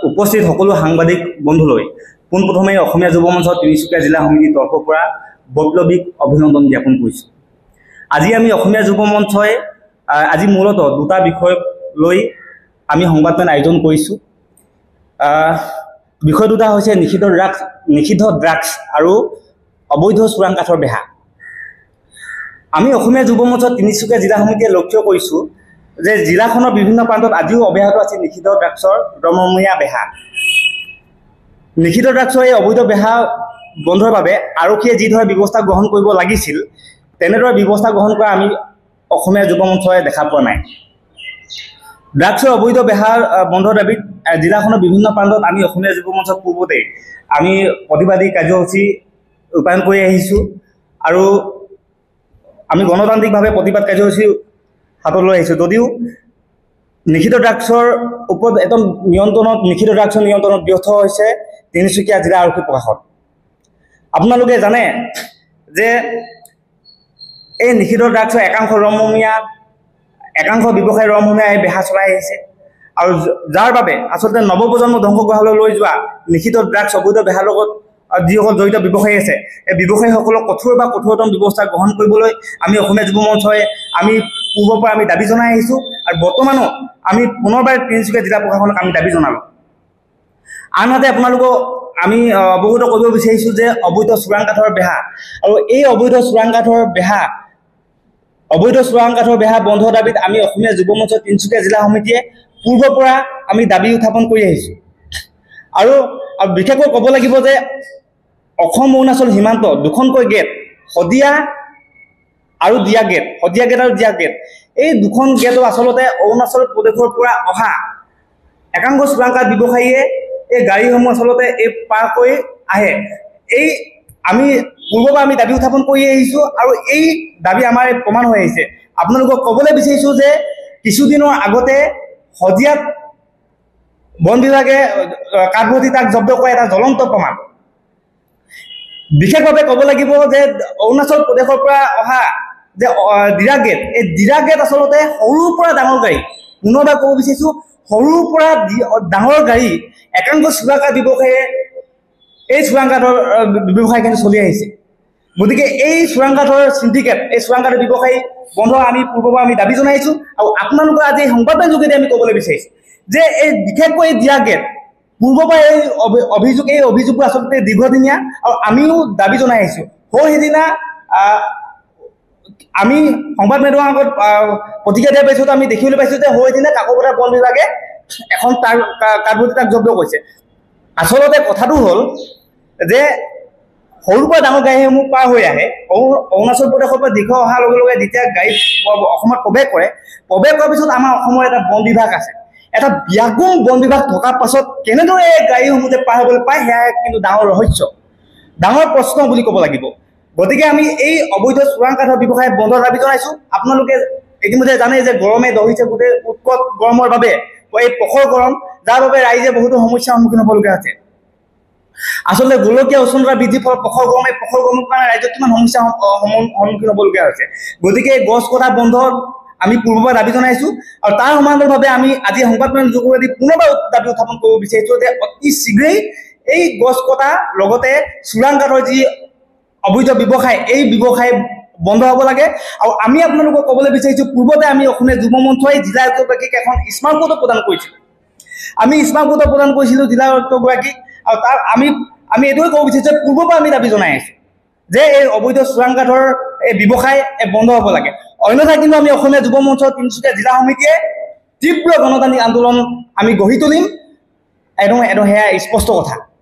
উপস্থিত সকলো সাংবাদিক বন্ধুলৈ পোনপ্ৰথমে অসমীয়া যুৱ মঞ্চ তিনিচুকীয়া জিলা সমিতিৰ তৰফৰ পৰা বৈপ্লৱিক অভিনন্দন জ্ঞাপন কৰিছোঁ। আজি আমি অসমীয়া যুৱ মঞ্চই আজি মূলতঃ দুটা বিষয় লৈ আমি সংবাদমেল আয়োজন কৰিছোঁ। বিষয় দুটা হৈছে নিষিদ্ধ ড্ৰাগছ আৰু অবৈধ চোৰাং কাঠৰ বেহা। আমি অসমীয়া যুৱ মঞ্চ তিনিচুকীয়া জিলা সমিতিয়ে লক্ষ্য কৰিছোঁ যে জিলাখনৰ বিভিন্ন প্ৰান্তত আজিও অব্যাহত আছে নিষিদ্ধ ড্ৰাগছৰ দমমীয়া বেহা। নিষিদ্ধ ড্ৰাগছৰ এই অবৈধ বেহা বন্ধৰ বাবে আৰক্ষীয়ে যিদৰে ব্যৱস্থা গ্ৰহণ কৰিব লাগিছিল তেনেদৰে ব্যৱস্থা গ্ৰহণ কৰা আমি অসমীয়া যুৱ মঞ্চই দেখা পোৱা নাই। ড্ৰাগছৰ অবৈধ বেহা বন্ধৰ দাবীত জিলাখনৰ বিভিন্ন প্ৰান্তত আমি অসমীয়া যুৱ মঞ্চৰ পূৰ্বতে আমি প্ৰতিবাদী কাৰ্যসূচী ৰূপায়ণ কৰি আহিছোঁ আৰু আমি গণতান্ত্ৰিকভাৱে প্ৰতিবাদ কাৰ্যসূচী হাতত লৈ আহিছোঁ। যদিও নিষিদ্ধ ড্ৰাগছৰ ওপৰত নিষিদ্ধ ড্ৰাগছৰ নিয়ন্ত্ৰণত ব্যৰ্থ হৈছে তিনিচুকীয়া জিলা আৰক্ষী প্ৰশাসন। আপোনালোকে জানে যে এই নিষিদ্ধ ড্ৰাগছৰ একাংশ ব্যৱসায়ী ৰমহমীয়াই বেহা চলাই আহিছে আৰু যাৰ বাবে আচলতে নৱপ্ৰজন্ম ধ্বংস কৰালৈ লৈ যোৱা নিষিদ্ধ ড্ৰাগছ অবৈধ বেহাৰ লগত যিসকল জড়িত ব্যৱসায়ী আছে এই ব্যৱসায়ীসকলক কঠোৰতম ব্যৱস্থা গ্ৰহণ কৰিবলৈ আমি অসমীয়া যুৱ মঞ্চই আমি পূৰ্বৰ পৰা আমি দাবী জনাই আহিছোঁ আৰু বৰ্তমানো আমি পুনৰবাৰ তিনিচুকীয়া জিলা প্ৰশাসনক আমি দাবী জনালোঁ। আনহাতে আপোনালোকক আমি অৱগত কৰিব বিচাৰিছোঁ যে অবৈধ চোৰাং কাঠৰ বেহা আৰু এই অবৈধ চোৰাং কাঠৰ বেহা বন্ধৰ দাবীত আমি অসমীয়া যুৱ মঞ্চ তিনিচুকীয়া জিলা সমিতিয়ে পূৰ্বৰ পৰা আমি দাবী উত্থাপন কৰি আহিছোঁ। আৰু বিশেষকৈ ক'ব লাগিব যে অসম অৰুণাচল সীমান্ত দুখনকৈ গেট শদিয়া আৰু দিয়া গেট এই দুখন গেটো আচলতে অৰুণাচল প্ৰদেশৰ পৰা অহা একাংশ চোৰাং কাঠ ব্যৱসায়ীয়ে এই গাড়ীসমূহ আচলতে এই পাৰ কৰি আহে। এই আমি পূৰ্বৰ পৰা আমি দাবী উত্থাপন কৰি আহিছোঁ আৰু এই দাবী আমাৰ প্ৰমাণ হৈ আহিছে। আপোনালোকক ক'বলৈ বিচাৰিছোঁ যে কিছুদিনৰ আগতে শদিয়াত বন বিভাগে কাঠভৰ্তি তাক জব্দ কৰা এটা জ্বলন্ত প্ৰমাণ। বিশেষভাৱে ক'ব লাগিব যে অৰুণাচল প্ৰদেশৰ পৰা অহা যে দিৰা গেট আচলতে সৰুৰ পৰা ডাঙৰ গাড়ী, পুনৰবাৰ ক'ব বিচাৰিছোঁ সৰুৰ পৰা ডাঙৰ গাড়ী একাংশ চোৰাং কাঠ ব্যৱসায়ীয়ে এই চোৰাং কাঠৰ ব্যৱসায়খিনি চলি আহিছে। গতিকে এই চোৰাং কাঠৰ চিণ্ডিকেট এই চোৰাং কাঠৰ ব্যৱসায়ী বন্ধ আমি পূৰ্বৰ পৰা আমি দাবী জনাইছোঁ আৰু আপোনালোকৰ আজি সংবাদৰ যোগেদি আমি ক'বলৈ বিচাৰিছোঁ যে এই বিশেষকৈ এই দিয়া গেট পূৰ্বৰ পৰা এই অভিযোগবোৰ আচলতে দীৰ্ঘদিনীয়া আৰু আমিও দাবী জনাই আহিছোঁ। সেইদিনা আমি সংবাদ মাধ্যমৰ আগত প্ৰতিক্ৰিয়া দিয়া পাইছোঁ আমি দেখিবলৈ পাইছোঁ যে সেইদিনা কাকপথাৰ বন বিভাগে এখন কাঠভৰ্তি তাক জব্দ কৰিছে। আচলতে কথাটো হ'ল যে সৰুৰ পৰা ডাঙৰ গাড়ীসমূহ পাৰ হৈ আহে অৰুণাচল প্ৰদেশৰ পৰা দীঘল অহাৰ লগে লগে যেতিয়া গাড়ী অসমত প্ৰৱেশ কৰাৰ পিছত আমাৰ অসমৰ এটা বন বিভাগ আছে, এটা ব্যাগুম বন বিভাগ থকাৰ পাছত কেনেদৰে এই গাড়ীসমূহ যে পাৰ হ'বলৈ পায় সেয়া কিন্তু ডাঙৰ ৰহস্য, ডাঙৰ প্ৰশ্ন বুলি ক'ব লাগিব। গতিকে আমি এই অবৈধ চোৰাং কাঠৰ ব্যৱসায় বন্ধৰ দাবী জনাইছোঁ। আপোনালোকে ইতিমধ্যে জানে যে গৰমে দহিছে, গোটেই উৎকট গৰমৰ বাবে এই প্ৰখৰ গৰম যাৰ বাবে ৰাইজে বহুতো সমস্যাৰ সন্মুখীন হ'বলগীয়া হৈছে। আচলতে গোলকীয় উষ্ণতা বৃদ্ধিৰ ফলত প্ৰখৰ গৰমৰ কাৰণে ৰাইজৰ কিমান সমস্যাৰ সন্মুখীন হ'বলগীয়া হৈছে। গতিকে গছ কটা বন্ধৰ আমি পূৰ্বৰ দাবী জনাইছোঁ আৰু তাৰ সমান্তৰালভাৱে আমি আজি সংবাদমেলৰ যোগেদি পুনৰবাৰ দাবী উত্থাপন কৰিব বিচাৰিছোঁ যে অতি শীঘ্ৰেই এই গছ কটা লগতে চোৰাং কাঠৰ যি অবৈধ ব্যৱসায় এই ব্যৱসায় বন্ধ হ'ব লাগে। আৰু আমি আপোনালোকক ক'বলৈ বিচাৰিছোঁ পূৰ্বতে আমি অসমীয়া যুৱ মঞ্চই জিলা আয়ুক্তগৰাকীক এখন স্মাৰক পত্ৰ প্ৰদান কৰিছিলোঁ জিলা আয়ুক্তগৰাকীক আৰু তাৰ আমি এইটোৱে ক'ব বিচাৰিছোঁ যে পূৰ্বৰ পৰা আমি দাবী জনাই আছোঁ যে এই অবৈধ চোৰাং কাঠৰ এই ব্যৱসায় বন্ধ হ'ব লাগে। অন্যথা কিন্তু আমি অসমীয়া যুৱ মঞ্চ তিনিচুকীয়া জিলা সমিতিয়ে তীব্ৰ গণতান্ত্ৰিক আন্দোলন আমি গঢ়ি তুলিম, সেয়া স্পষ্ট কথা।